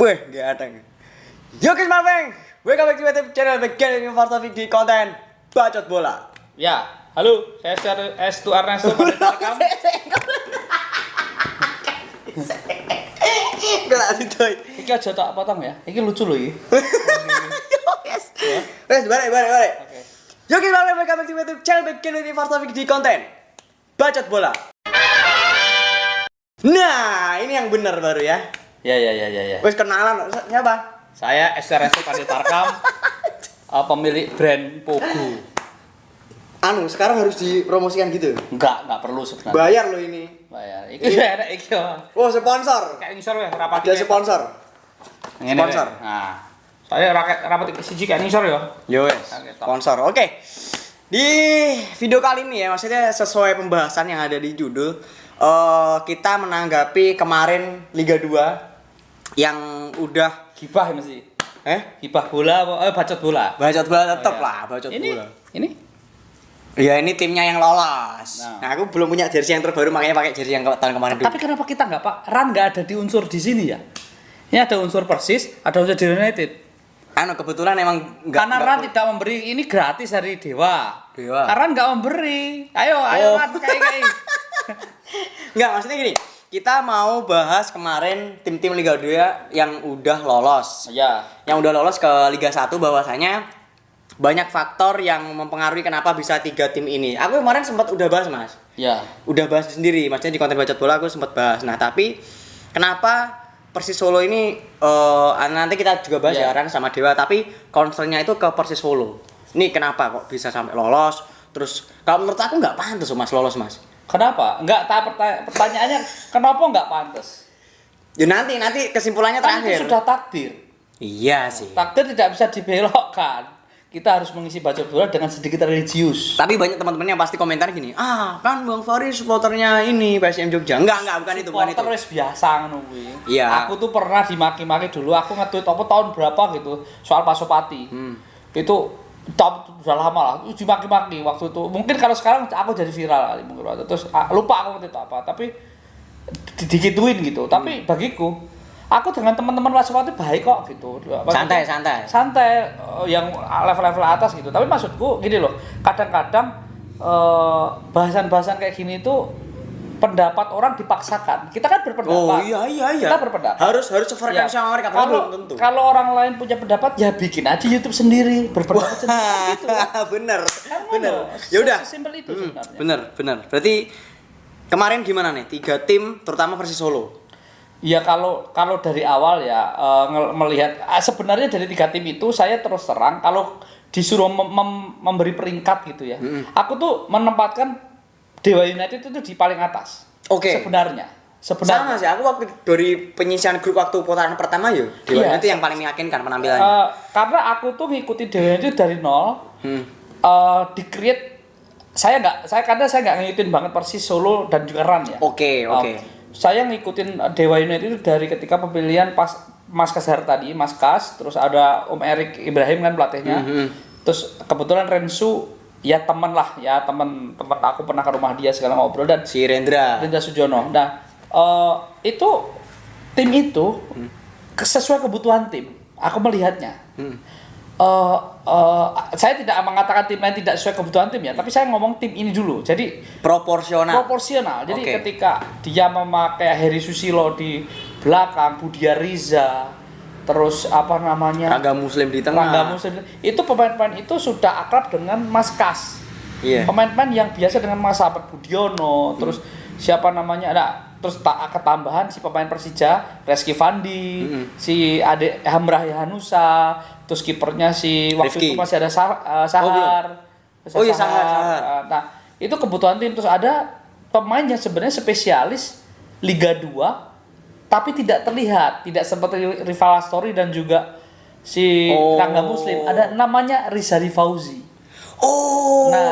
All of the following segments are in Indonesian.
Wih, gak ada. Yoki Marveng, welcome back to YouTube channel Beginning Philosophy di konten Bacot Bola. Ya, halo, saya S2 Ernesto pada rekam. Gak gitu. Iki aja tak potong ya. Iki lucu loh iki. Wes, balik. Oke. Yoki Marveng, welcome back to YouTube channel Beginning Philosophy di konten Bacot Bola. Nah, ini yang benar baru ya. Ya. Wes kenalan siapa? Saya S2 Ernesto pada rekam. Pemilik brand Pogo. Sekarang harus dipromosikan gitu. Enggak perlu sebenarnya. Bayar lo ini. Bayar. Iki enak iki. Oh, sponsor. Kayak ngisor ya, rapat. Ada sponsor. Ngene, Sponsor. Nah. Saya rapat siji kayak ngisor ya. Yo wes. Sponsor. Oke. Di video kali ini ya, maksudnya sesuai pembahasan yang ada di judul, kita menanggapi kemarin Liga 2 yang udah Gibah mesti. Gibah bola apa bacot bola? Bacot bola tetep Oh, iya. lah, bacot bola. Ini Ya ini timnya yang lolos. Nah. Nah, aku belum punya jersey yang terbaru makanya pakai jersey yang tahun kemarin dulu. Tapi kenapa kita nggak ada di unsur di sini ya? Ini ada unsur Persis, ada unsur United. Kebetulan emang Karena Ran tidak memberi, ini gratis dari Dewa. Karena nggak memberi. Ayo Ran kayak. Enggak, maksudnya gini. Kita mau bahas kemarin tim-tim Liga 2 yang udah lolos. Ya. Yang udah lolos ke Liga 1 bahwasanya banyak faktor yang mempengaruhi kenapa bisa 3 tim ini. Aku kemarin sempat udah bahas, Mas. Ya. Udah bahas sendiri, maksudnya di konten Bacot Bola aku sempat bahas. Nah, tapi kenapa Persis Solo ini nanti kita juga bahas ya Ran sama Dewa, tapi concernnya itu ke Persis Solo. Ini kenapa kok bisa sampai lolos? Terus kalau menurut aku nggak pantas Mas lolos, Mas. Kenapa? Enggak, pertanyaannya kenapa nggak pantas? Ya nanti kesimpulannya Kan terakhir. itu sudah takdir. Iya sih. Takdir tidak bisa dibelokkan. Kita harus mengisi Bacot Bola dengan sedikit religius. Tapi banyak teman-teman yang pasti komentar gini, kan Bang Fari supporternya ini PSM Jogja. Enggak, bukan itu. Supporter wis biasa ngono kuwi. Iya. Aku tuh pernah dimaki-maki dulu, aku nge-tweet apa tahun berapa gitu soal Pasopati. Itu udah lama lah, itu dimaki-maki waktu itu. Mungkin kalau sekarang aku jadi viral kali mungkin waktu. Terus lupa aku nge-tweet apa, tapi digituin gitu. Tapi bagiku aku dengan teman-teman Pasopati baik kok gitu. Santai. Yang level-level atas gitu. Tapi maksudku gini loh, kadang-kadang bahasan-bahasan kayak gini tuh pendapat orang dipaksakan. Kita kan berpendapat. Oh iya. Kita berpendapat. Harus sefrekuensi sama mereka, tapi belum tentu. Kalau orang lain punya pendapat ya bikin aja YouTube sendiri, berpendapat sendiri gitu. Bener. Ya udah. Sesimpel itu sebenarnya. Bener. Berarti kemarin gimana nih? 3 tim terutama Persis Solo. Ya kalau dari awal ya melihat sebenarnya dari 3 tim itu saya terus terang kalau disuruh memberi peringkat gitu ya. Aku tuh menempatkan Dewa United itu di paling atas. Oke. Sebenarnya. Sama sih, aku waktu dari penyisian grup waktu putaran pertama Dewa United yang paling meyakinkan penampilannya. Karena aku tuh ngikutin Dewa United dari nol. Di-create karena saya nggak ngikutin banget Persis Solo dan juga Ran ya. Oke. Saya ngikutin Dewa United itu dari ketika pemilihan pas Mas Kasar tadi, Mas Kas, terus ada Om Erik Ibrahim kan pelatihnya. Terus kebetulan Rensu ya teman aku pernah ke rumah dia segala ngobrol dan si Rendra Sujono. Nah, itu tim itu sesuai kebutuhan tim. Aku melihatnya. Saya tidak mengatakan tim lain tidak sesuai kebutuhan tim ya, tapi saya ngomong tim ini dulu. Jadi proporsional. Jadi ketika dia memakai Heri Susilo di belakang, Budia Riza, terus Rangga Muslim di tengah. Itu pemain-pemain itu sudah akrab dengan Mas Kas. Iya. Pemain-pemain yang biasa dengan Mas Ahmad Budiono, terus terus ketambahan si pemain Persija, Reski Fandi, si Ade Hamrah Hanusa, terus kipernya si waktu Rifki. itu masih ada Sahar. Sahar. Nah, itu kebutuhan tim. Terus ada pemain yang sebenarnya spesialis Liga 2 tapi tidak terlihat, tidak seperti Rival Astori dan juga si Rangga Muslim. Ada namanya Rizali Fauzi.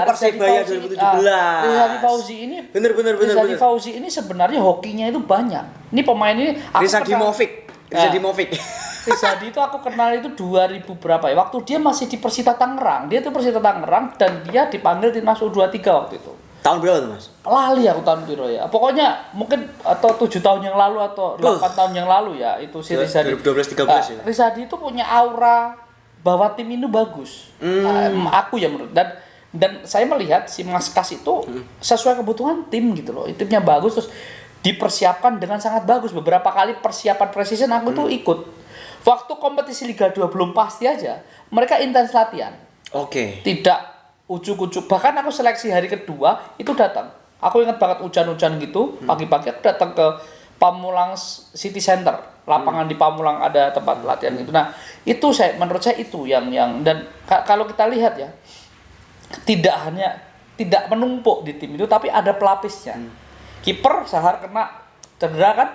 Persebaya 2017. Rizali Fauzi ini bener. Rizali Fauzi ini sebenarnya hokinya itu banyak. Ini pemain ini Rizadi Movic. Rizadi itu aku kenal itu 2000 berapa ya? Waktu dia masih di Persita Tangerang. Dia itu Persita Tangerang dan dia dipanggil timnas U23 waktu itu. Tahun berapa tuh, Mas? Lali aku tahun piro ya. Pokoknya mungkin atau 7 tahun yang lalu atau 8 tahun yang lalu ya itu si Rizadi. 2012 13 ya. Rizadi itu punya aura bahwa tim itu bagus. Aku ya menurut dan saya melihat si Mas Kas itu sesuai kebutuhan tim gitu loh. Timnya bagus terus dipersiapkan dengan sangat bagus. Beberapa kali persiapan preseason aku tuh ikut. Waktu kompetisi Liga 2 belum pasti aja, mereka intens latihan. Oke. Tidak ujuk-ujuk. Bahkan aku seleksi hari kedua itu datang. Aku ingat banget hujan-hujan gitu, pagi-pagi aku datang ke Pamulang City Center. Lapangan di Pamulang ada tempat latihan gitu. Nah, itu menurut saya itu yang dan kalau kita lihat ya, tidak menumpuk di tim itu tapi ada pelapisnya. Kiper Sahar kena cedera kan?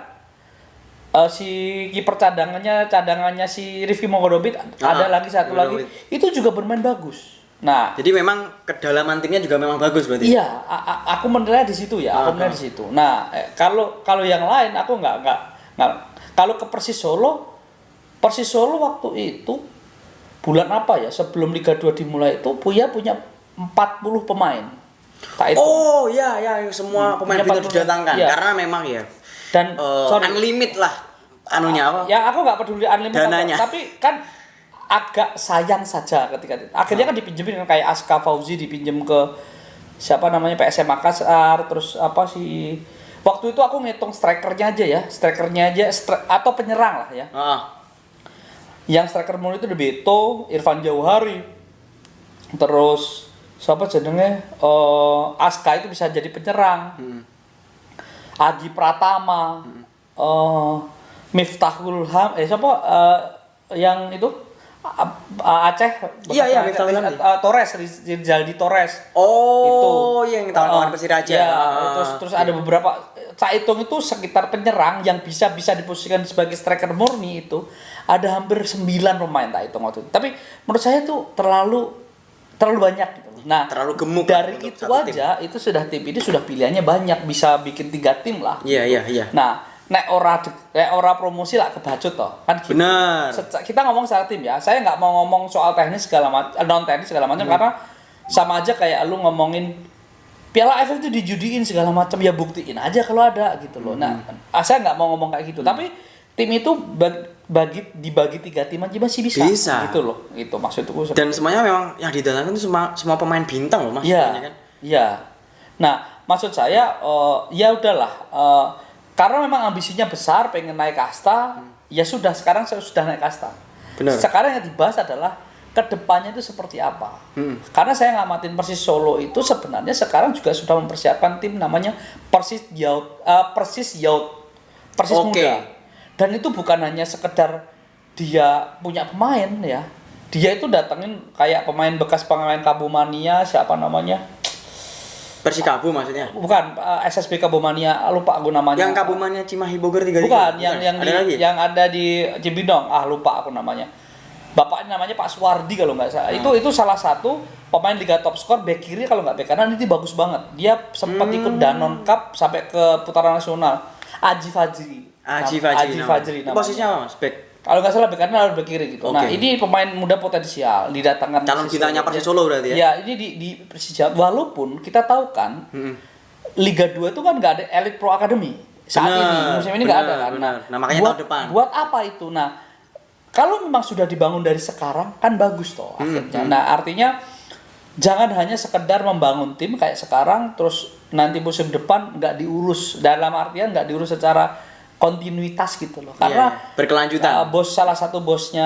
Si kiper cadangannya si Rifki Mogodobit ada lagi satu lagi itu juga bermain bagus. Nah, jadi memang kedalaman timnya juga memang bagus berarti. Iya, aku menilai di situ ya, aku menilai di situ. Nah, kalau yang lain aku nggak kalau ke Persis Solo waktu itu bulan apa ya sebelum Liga 2 dimulai itu punya 40 pemain. Oh iya semua pemain itu didatangkan karena memang ya dan unlimited lah anunya apa? Ya aku nggak peduli unlimited dananya. Tapi kan agak sayang saja ketika akhirnya kan dipinjemin kayak Aska Fauzi dipinjem ke siapa namanya PSM Makassar terus apa sih waktu itu aku ngitung strikernya aja atau penyerang lah ya. Yang striker mulu itu Beto, Irfan Jauhari, terus siapa jenenge Aska itu bisa jadi penyerang, Aji Pratama, Miftahul siapa yang itu Aceh iya Miftahul Torres Rizaldi Torres itu yang tahun-tahun Persiraja terus ada beberapa saya hitung itu sekitar penyerang yang bisa diposisikan sebagai striker murni itu ada hampir 9 pemain tak hitung waktu itu tapi menurut saya itu terlalu banyak gitu. Nah terlalu gemuk dari itu aja tim. Itu sudah tim ini sudah pilihannya banyak bisa bikin 3 tim lah iya nah nek ora promosi lah kebacut toh kan gitu. Benar. Kita ngomong secara tim ya. Saya nggak mau ngomong soal teknis segala macam, non teknis segala macam karena sama aja kayak lu ngomongin Piala AFF itu dijudiin segala macam ya buktiin aja kalau ada gitu loh. Nah, saya nggak mau ngomong kayak gitu. Tapi tim itu dibagi 3 tim aja masih bisa. Gitu loh. Itu maksudku. Dan semuanya memang yang didatangkan itu semua pemain bintang loh Mas. Iya. Kan? Iya. Nah, maksud saya ya udahlah karena memang ambisinya besar, pengen naik kasta, ya sudah sekarang saya sudah naik kasta. Benar. Sekarang yang dibahas adalah kedepannya itu seperti apa. Karena saya ngamatin Persis Solo itu sebenarnya sekarang juga sudah mempersiapkan tim namanya Persis Youth Muda. Dan itu bukan hanya sekedar dia punya pemain ya. Dia itu datengin kayak pemain bekas pemain Kabumania siapa namanya? Persikabu maksudnya? Bukan, SSB Kabumania, lupa aku namanya. Yang Kabumania Cimahi Bogor 3. Bukan, yang ada di Cibinong, lupa aku namanya. Bapaknya namanya Pak Suwardi kalau nggak salah. Itu salah satu pemain Liga Top Skor back kiri kalau nggak back kanan itu bagus banget. Dia sempat ikut Danon Cup sampai ke putaran nasional. Aji Fajri namanya. Posisinya apa Mas? Back. Kalau nggak salah back kanan atau back kiri gitu. Nah, ini pemain muda potensial didatangkan calon bintangnya Persis Solo berarti ya. Ya, ini di Persija walaupun kita tahu kan Liga 2 itu kan nggak ada Elite Pro Academy. Saat ini musim ini nggak ada kan. Nah, makanya tahun depan. Buat apa itu? Nah, kalau memang sudah dibangun dari sekarang kan bagus toh akhirnya. Nah, artinya jangan hanya sekedar membangun tim kayak sekarang terus nanti musim depan nggak diurus dalam artian nggak diurus secara kontinuitas gitu loh karena berkelanjutan. Salah satu bosnya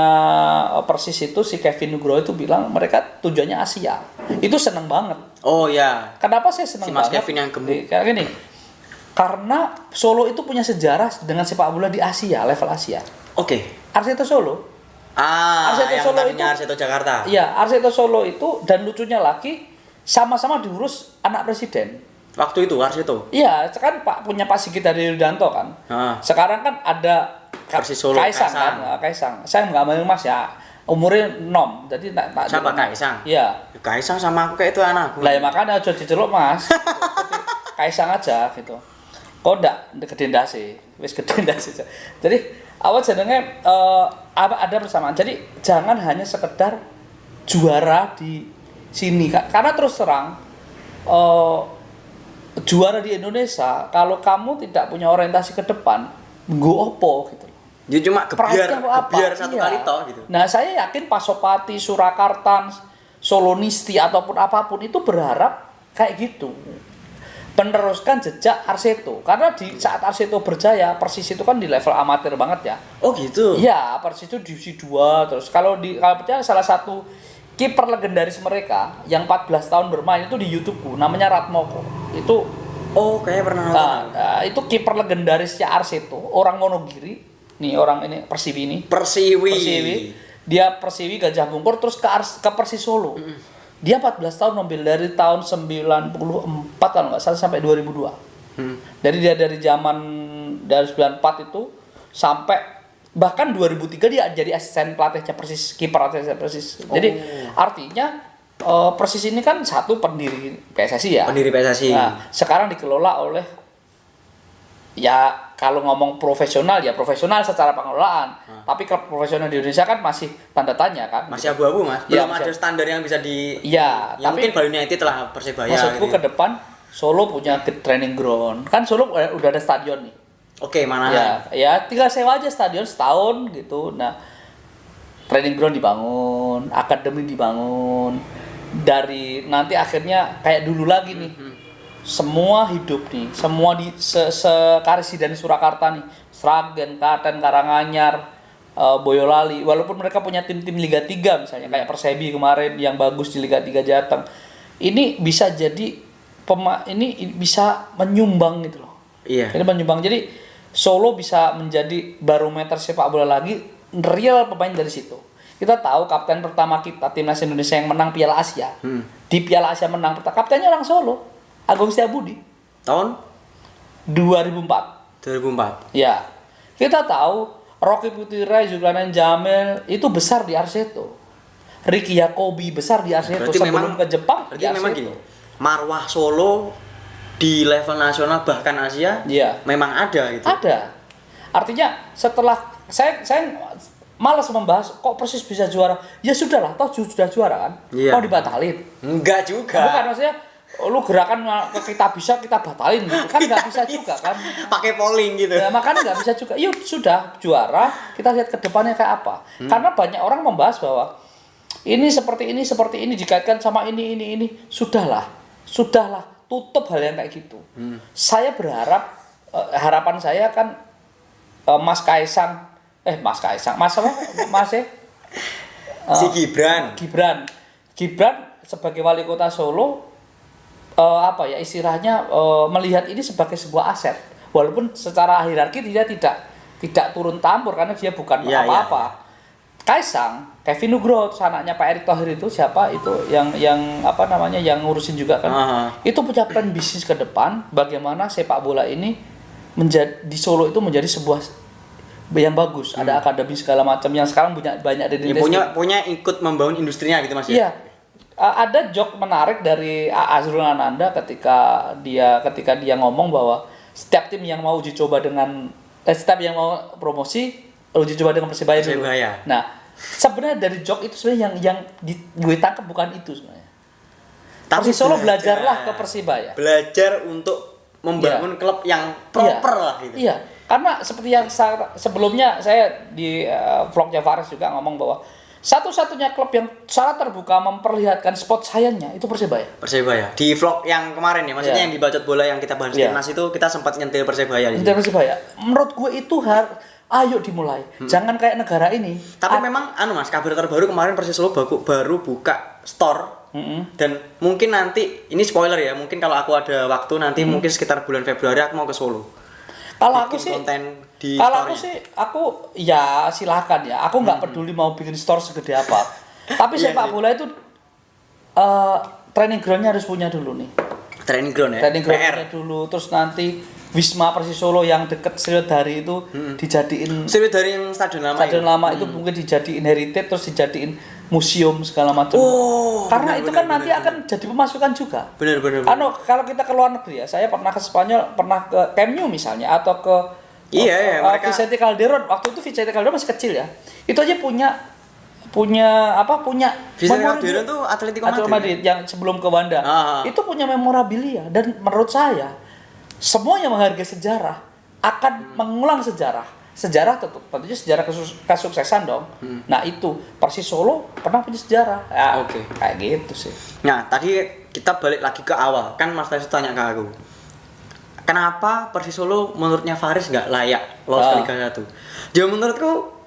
Persis itu si Kevin Nugroho itu bilang mereka tujuannya Asia itu seneng banget. Oh ya. Kenapa saya seneng si Mas banget? Kevin yang gemuk. Kayak gini. Karena Solo itu punya sejarah dengan sepak bola di Asia, level Asia. Oke. Arseto Solo. Arseto Solo itu Arseto Jakarta. Iya, Arseto Solo itu dan lucunya lagi sama-sama diurus anak presiden. Waktu itu Arseto. Iya, kan punya Pak Sigit Hadirudanto kan. Sekarang kan ada Persis Solo Kaisang. Saya nggak mau Mas ya. Umurnya 6. Jadi tak siapa Kaisang? Iya. Kaisang sama aku kayak itu anak. Lah ya makanya aja diceluk Mas. Kaisang aja gitu. Kok ndak gede ndase. Wis gede ndase. Jadi awal jenenge ada persamaan. Jadi jangan hanya sekedar juara di sini karena terus terang juara di Indonesia kalau kamu tidak punya orientasi ke depan, go opo gitu. Dia cuma Pride-nya apa? gebiar satu Iya. kali toh gitu. Nah, saya yakin Pasopati, Surakarta, Solonisti ataupun apapun itu berharap kayak gitu. Meneruskan jejak Arseto. Karena di saat Arseto berjaya, Persis itu kan di level amatir banget ya. Oh gitu. Iya, Persis itu divisi 2 terus kalau percaya salah satu kiper legendaris mereka yang 14 tahun bermain itu di YouTubeku namanya Ratmoko. Itu Oh, kayaknya pernah nonton. itu kiper legendarisnya Arseto, orang Wonogiri. Nih orang ini Persiwi ini. Persiwi. Dia Persiwi Gajah Bungkur terus ke Persis Solo. Dia 14 tahun ngambil dari tahun 94 kalau nggak salah sampai 2002. Dari dia dari zaman dari 94 itu sampai bahkan 2003 dia jadi asisten pelatihnya Persis, kiper asisten Persis. Jadi artinya Persis ini kan satu pendiri PSSI ya. Pendiri PSSI. Nah, sekarang dikelola oleh ya kalau ngomong profesional ya profesional secara pengelolaan. Tapi klub profesional di Indonesia kan masih tanda tanya kan. Masih abu-abu Mas. Iya, Belum ada standar yang bisa di Iya, yang tapi mungkin Bali United lah Persebaya maksudku gitu. ke depan Solo punya training ground. Kan Solo udah ada stadion nih. Oke, mana? Ya tinggal sewa aja stadion setahun gitu. Nah, training ground dibangun, akademi dibangun. Dari nanti akhirnya kayak dulu lagi nih. Semua hidup nih, semua di Karisi dan Surakarta nih. Sragen, Klaten, Karanganyar, Boyolali. Walaupun mereka punya tim-tim Liga 3 misalnya kayak Persebi kemarin yang bagus di Liga 3 Jateng. Ini bisa jadi ini bisa menyumbang gitu loh. Iya. Ini menyumbang. Jadi Solo bisa menjadi barometer sepak bola lagi, real pemain dari situ. Kita tahu kapten pertama kita timnas Indonesia yang menang Piala Asia. Di Piala Asia menang kaptennya orang Solo, Agung Setiabudi. Tahun 2004. 2004. Ya. Kita tahu Rocky Putira, Zulkarnain Jamil itu besar di Arseto. Ricky Yakobi besar di Arseto Berarti sebelum memang- ke Jepang. Berarti memang gini. Marwah Solo di level nasional bahkan Asia Iya. memang ada gitu. Ada. Artinya setelah saya malas membahas kok Persis bisa juara. Ya sudahlah, toh sudah juara kan. Iya. Mau dibatalin. Enggak juga. Bukan maksudnya lu gerakan ke kita bisa kita batalin gitu. Kan nggak bisa juga kan. Pakai polling gitu. Ya, makanya nggak bisa juga. Yuk sudah juara, kita lihat ke depannya kayak apa. Karena banyak orang membahas bahwa ini seperti ini dikaitkan sama ini. Sudahlah, tutup hal yang kayak gitu. Saya berharap harapan saya kan Mas Kaisang, Mas Si Gibran. Gibran sebagai wali kota Solo istilahnya melihat ini sebagai sebuah aset. Walaupun secara hierarki dia tidak turun tampur karena dia bukan Iya, apa-apa. Kaisang, Kevin Nugroho, anaknya Pak Erick Thohir itu siapa itu yang ngurusin juga kan. Itu punya plan bisnis ke depan bagaimana sepak bola ini di Solo itu menjadi sebuah yang bagus. Ada akademi segala macam yang sekarang banyak di Punya ikut membangun industrinya gitu Mas ya. Iya. Ada joke menarik dari Azrul Ananda ketika dia ngomong bahwa setiap tim yang mau uji coba setiap yang mau promosi uji coba dengan Persebaya dulu. Nah, sebenarnya dari joke itu sebenarnya yang gue tangkap bukan itu sebenarnya. Persis Solo belajarlah ke Persebaya. Belajar untuk membangun klub yang proper lah gitu. Iya. Karena seperti yang sebelumnya saya di vlognya Faris juga ngomong bahwa satu-satunya klub yang secara terbuka memperlihatkan spot sayangnya itu Persebaya. Di vlog yang kemarin ya, maksudnya yang di Bacot Bola yang kita bahas timnas itu kita sempat nyentil Persebaya di sini. Persebaya. Menurut gue itu ayo dimulai. Jangan kayak negara ini. Tapi memang Mas, kabar terbaru kemarin Persis Solo baru buka store. Dan mungkin nanti ini spoiler ya, mungkin kalau aku ada waktu nanti mungkin sekitar bulan Februari aku mau ke Solo. Kalau aku sih aku ya silakan ya. Aku nggak peduli mau bikin store segede apa. Tapi sepak bola itu training groundnya harus punya dulu nih. Training ground ya. Training groundnya dulu, terus nanti Wisma Persis Solo yang deket Sriwedari itu dijadiin Sriwedari yang stadion lama itu mungkin dijadiin heritage terus dijadiin museum segala macam. Karena itu kan nanti akan jadi pemasukan juga. Benar. Kalau kita ke luar negeri ya, saya pernah ke Spanyol, pernah ke Camp Nou misalnya atau ke mereka Vicente Calderon. Waktu itu Vicente Calderon masih kecil ya. Itu aja punya punya Vincent memori Calderon dia. tuh Atletico Atletico Madrid. Madrid yang sebelum ke Wanda. Itu punya memorabilia dan menurut saya semua yang menghargai sejarah akan mengulang sejarah. Sejarah tentunya sejarah kesuksesan dong. Nah, itu Persis Solo pernah punya sejarah. Ya, Oke. Kayak gitu sih. Nah, tadi kita balik lagi ke awal. Kan Mas Taisu tanya ke aku. Kenapa Persis Solo menurutnya Faris nggak layak lolos ke Liga 1? Ya menurutku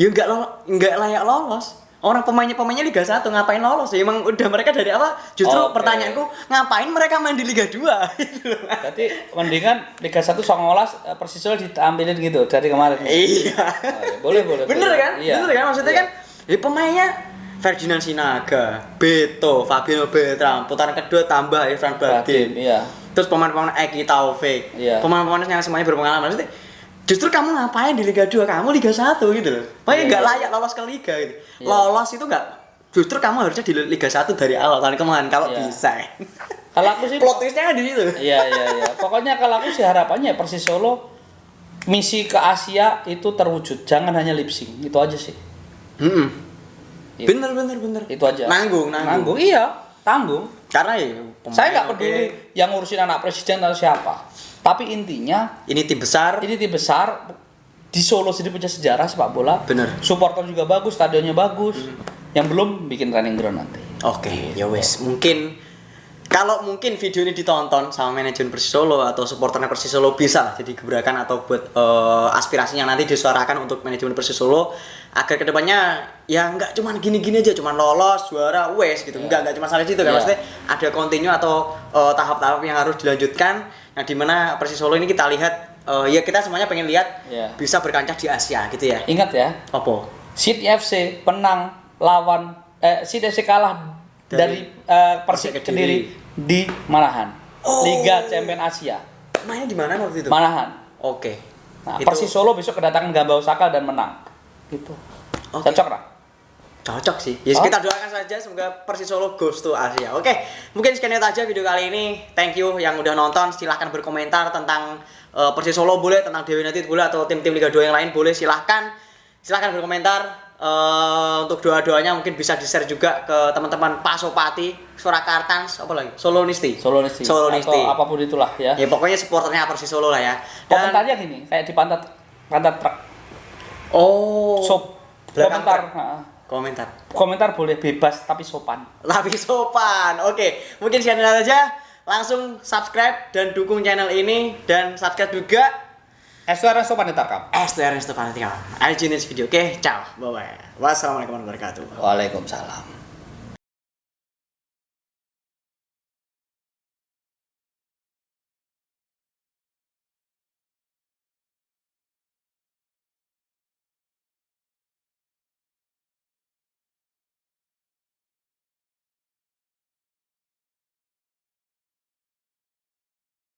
ya nggak layak lolos. Orang pemainnya Liga 1 ngapain lolos? Ya emang udah mereka dari awal. Justru pertanyaanku, ngapain mereka main di Liga 2? Berarti mendingan Liga 1 Songolas Persis Solo diambilin gitu dari kemarin. Iya. Boleh. Bener kan? Iya. Bener kan? Maksudnya kan ya pemainnya Ferdinand Sinaga, Beto, Fabio Beltram, putaran kedua tambah Irfan Bahdim. Iya. Terus pemain-pemain Eki Taufik. Iya. Pemain-pemain yang semuanya berpengalaman. Maksudnya justru kamu ngapain di Liga 2? Kamu Liga 1 gitu loh. Makanya nggak layak lolos ke Liga gitu. Iya. Lolos itu nggak, justru kamu harusnya di Liga 1 dari awal tahun kemarin kalau bisa. Kalau aku sih Plot twistnya kan di situ. Iya. Pokoknya kalau aku sih harapannya Persis Solo misi ke Asia itu terwujud. Jangan hanya lip sync. Itu aja sih. Bener. Itu aja. Nanggung. Iya, tanggung. Karena ya Saya nggak peduli yang ngurusin anak presiden atau siapa. Tapi intinya ini tim besar. di Solo sendiri punya sejarah sepak bola. Bener. Supporter juga bagus, stadionnya bagus. Yang belum bikin training ground nanti. Oke, ya wes. Kalau mungkin video ini ditonton sama manajemen Persis Solo atau supporternya Persis Solo bisa lah jadi gebrakan atau buat aspirasinya nanti disuarakan untuk manajemen Persis Solo agar kedepannya ya nggak cuma gini-gini aja, cuma lolos juara wes gitu, nggak cuma sampai situ kan, maksudnya ada continue atau tahap-tahap yang harus dilanjutkan. Nah, di mana Persis Solo ini kita lihat ya kita semuanya pengen lihat bisa berkancah di Asia gitu ya. Ingat ya, Apa? Syd FC menang lawan Syd FC kalah dari Persik Kediri di Manahan. Liga Champion Asia. Mainnya di mana waktu itu? Manahan. Oke. Nah, Persis Solo besok kedatangan Gamba Osaka dan menang. Gitu. Cocok lah. Cocok sih. Ya kita doakan saja semoga Persis Solo goes to Asia. Oke, mungkin sekian itu aja video kali ini. Thank you yang udah nonton. Silahkan berkomentar tentang Persis Solo boleh, tentang Dewa United boleh, atau tim-tim Liga 2 yang lain boleh. Silahkan berkomentar. Untuk doa-doanya mungkin bisa di-share juga ke teman-teman Pasopati, Surakarta, apa lagi? Solonisti. Atau apapun itulah ya. Ya pokoknya supporternya Persis Solo lah ya. Komentarnya gini, kayak di pantat truk. Komentar boleh bebas tapi sopan. Oke, mungkin sekian aja. Langsung subscribe dan dukung channel ini, dan subscribe juga Ernest Panitarkam. I'll see you next video. Oke, ciao. Bye bye. Wassalamualaikum warahmatullahi wabarakatuh. Waalaikumsalam.